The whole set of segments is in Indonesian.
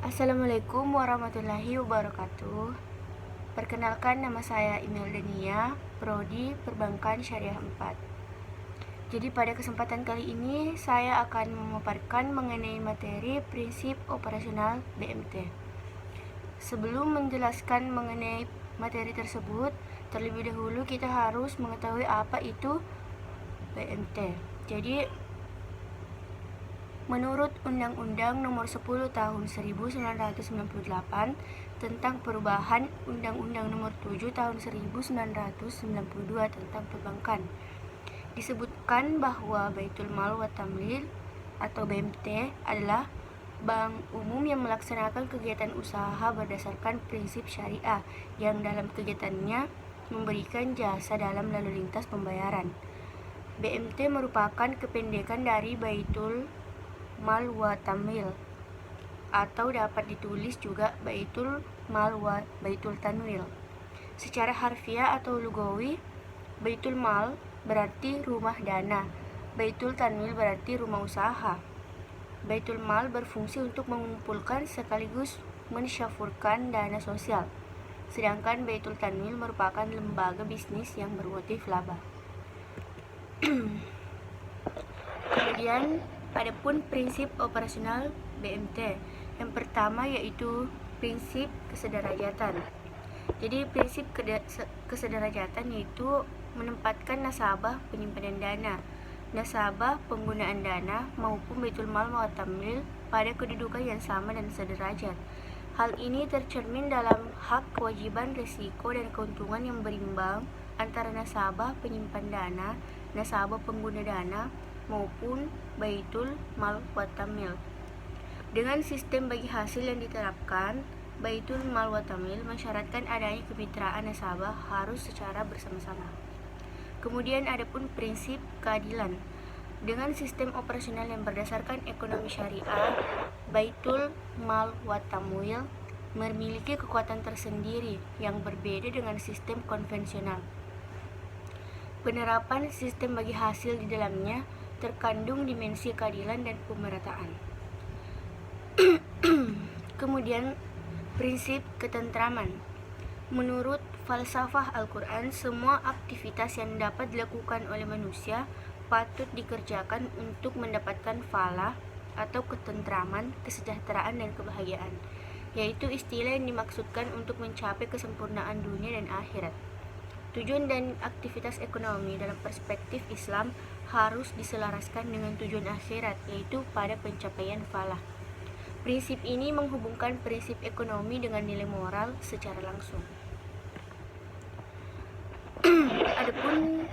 Assalamualaikum warahmatullahi wabarakatuh. Perkenalkan, nama saya Imeldania, Prodi Perbankan Syariah 4. Jadi pada kesempatan kali ini saya akan memaparkan mengenai materi prinsip operasional BMT. Sebelum menjelaskan mengenai materi tersebut, terlebih dahulu kita harus mengetahui apa itu BMT. Jadi menurut Undang-Undang Nomor 10 Tahun 1998 tentang perubahan Undang-Undang Nomor 7 Tahun 1992 tentang perbankan, disebutkan bahwa Baitul Mal wa Tamwil atau BMT adalah bank umum yang melaksanakan kegiatan usaha berdasarkan prinsip syariah yang dalam kegiatannya memberikan jasa dalam lalu lintas pembayaran. BMT merupakan kependekan dari Baitul Mal wa Tamwil atau dapat ditulis juga Baitul Mal wa Baitul Tanwil. Secara harfiah atau lugawi, Baitul Mal berarti rumah dana, Baitul Tanwil berarti rumah usaha. Baitul Mal berfungsi untuk mengumpulkan sekaligus mensyafurkan dana sosial, sedangkan Baitul Tanwil merupakan lembaga bisnis yang bermotif laba. Kemudian adapun prinsip operasional BMT. Yang pertama yaitu prinsip kesederajatan. Jadi prinsip kesederajatan yaitu menempatkan nasabah penyimpanan dana, nasabah penggunaan dana maupun Baitul Mal wa Tamwil pada kedudukan yang sama dan sederajat. Hal ini tercermin dalam hak, kewajiban, risiko, dan keuntungan yang berimbang antara nasabah penyimpan dana, nasabah pengguna dana, maupun Baitul Mal wa Tamwil. Dengan sistem bagi hasil yang diterapkan, Baitul Mal wa Tamwil mensyaratkan adanya kemitraan nasabah harus secara bersama-sama. Kemudian adapun prinsip keadilan. Dengan sistem operasional yang berdasarkan ekonomi syariah, Baitul Mal wa Tamwil memiliki kekuatan tersendiri yang berbeda dengan sistem konvensional. Penerapan sistem bagi hasil di dalamnya terkandung dimensi keadilan dan pemerataan. Kemudian prinsip ketentraman. Menurut falsafah Al-Quran, semua aktivitas yang dapat dilakukan oleh manusia patut dikerjakan untuk mendapatkan falah atau ketentraman, kesejahteraan, dan kebahagiaan, yaitu istilah yang dimaksudkan untuk mencapai kesempurnaan dunia dan akhirat. Tujuan dan aktivitas ekonomi dalam perspektif Islam harus diselaraskan dengan tujuan akhirat, yaitu pada pencapaian falah. Prinsip ini menghubungkan prinsip ekonomi dengan nilai moral secara langsung. Adapun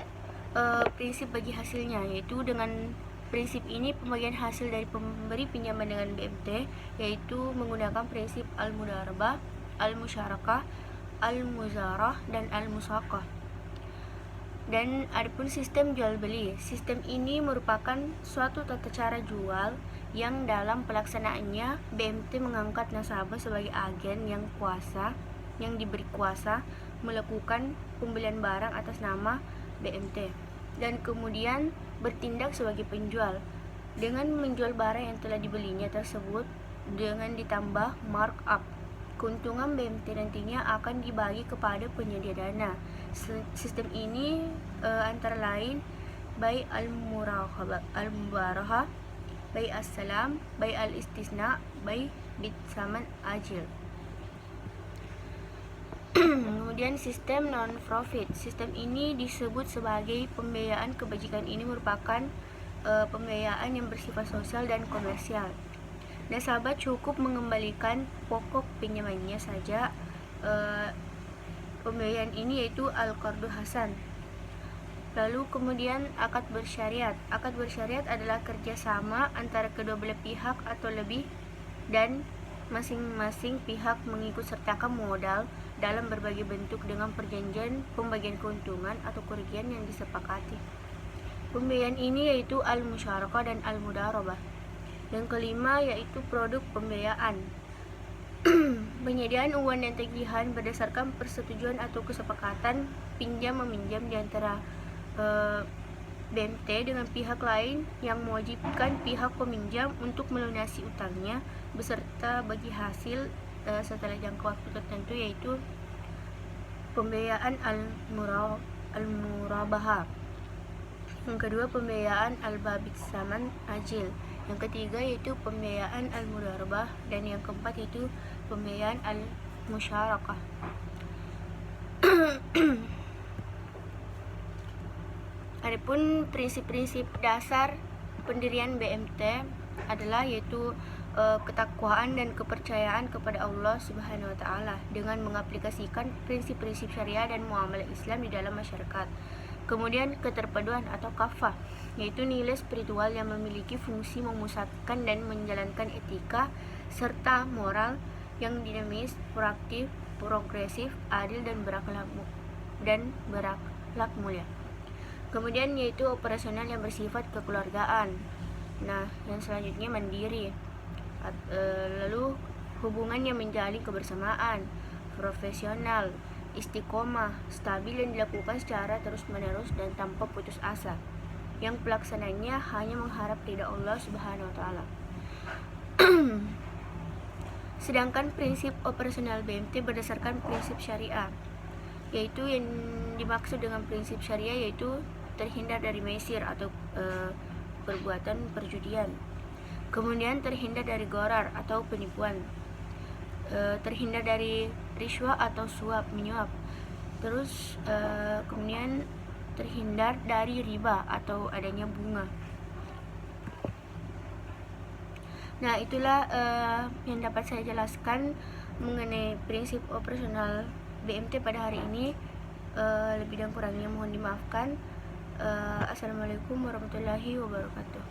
prinsip bagi hasilnya, yaitu dengan prinsip ini pembagian hasil dari pemberi pinjaman dengan BMT yaitu menggunakan prinsip al-mudarabah, al-musyarakah, al-muzarah, dan al-musaqah. Dan adapun sistem jual beli. Sistem ini merupakan suatu tata cara jual yang dalam pelaksanaannya BMT mengangkat nasabah sebagai agen yang diberi kuasa melakukan pembelian barang atas nama BMT dan kemudian bertindak sebagai penjual dengan menjual barang yang telah dibelinya tersebut dengan ditambah markup. Keuntungan BMT nantinya akan dibagi kepada penyedia dana. Sistem ini antara lain bai al-mubaraha, bai as-salam, bai al-istisna, bai bitsaman ajil. Kemudian sistem non-profit. Sistem ini disebut sebagai pembiayaan. Kebajikan ini merupakan pembiayaan yang bersifat sosial dan komersial. Nasabah cukup mengembalikan pokok pinjamannya saja. Pembiayaan ini yaitu al-qardu hasan. Lalu kemudian akad bersyariat. Akad bersyariat adalah kerjasama antara kedua belah pihak atau lebih, dan masing-masing pihak mengikut sertakan modal dalam berbagai bentuk dengan perjanjian pembagian keuntungan atau kerugian yang disepakati. Pembiayaan ini yaitu al-musyarakah dan al-mudarabah. Yang kelima yaitu produk pembiayaan. Penyediaan uang dan tagihan berdasarkan persetujuan atau kesepakatan pinjam meminjam di antara BMT dengan pihak lain yang mewajibkan pihak peminjam untuk melunasi utangnya beserta bagi hasil setelah jangka waktu tertentu, yaitu pembiayaan al-murabahah. Yang kedua, pembiayaan al-babit saman ajil. Yang ketiga yaitu pembiayaan al-mudarabah, dan yang keempat yaitu pembiayaan al-musyarakah. Adapun prinsip-prinsip dasar pendirian BMT adalah yaitu ketakwaan dan kepercayaan kepada Allah Subhanahu wa taala dengan mengaplikasikan prinsip-prinsip syariah dan muamalah Islam di dalam masyarakat. Kemudian keterpaduan atau kafah, yaitu nilai spiritual yang memiliki fungsi memusatkan dan menjalankan etika serta moral yang dinamis, proaktif, progresif, adil dan berakhlak mulia. Kemudian yaitu operasional yang bersifat kekeluargaan. Nah, yang selanjutnya mandiri. Lalu hubungan yang menjalin kebersamaan, profesional, istiqomah, stabil dan dilakukan secara terus-menerus dan tanpa putus asa. Yang pelaksananya hanya mengharap ridha Allah Subhanahu wa taala. Sedangkan prinsip operasional BMT berdasarkan prinsip syariah, yaitu yang dimaksud dengan prinsip syariah yaitu terhindar dari mesir atau perbuatan perjudian, kemudian terhindar dari gharar atau penipuan, terhindar dari riswah atau suap menyuap, terus kemudian terhindar dari riba atau adanya bunga. Nah, itulah yang dapat saya jelaskan mengenai prinsip operasional BMT pada hari ini. Lebih dan kurangnya mohon dimaafkan. Assalamualaikum warahmatullahi wabarakatuh.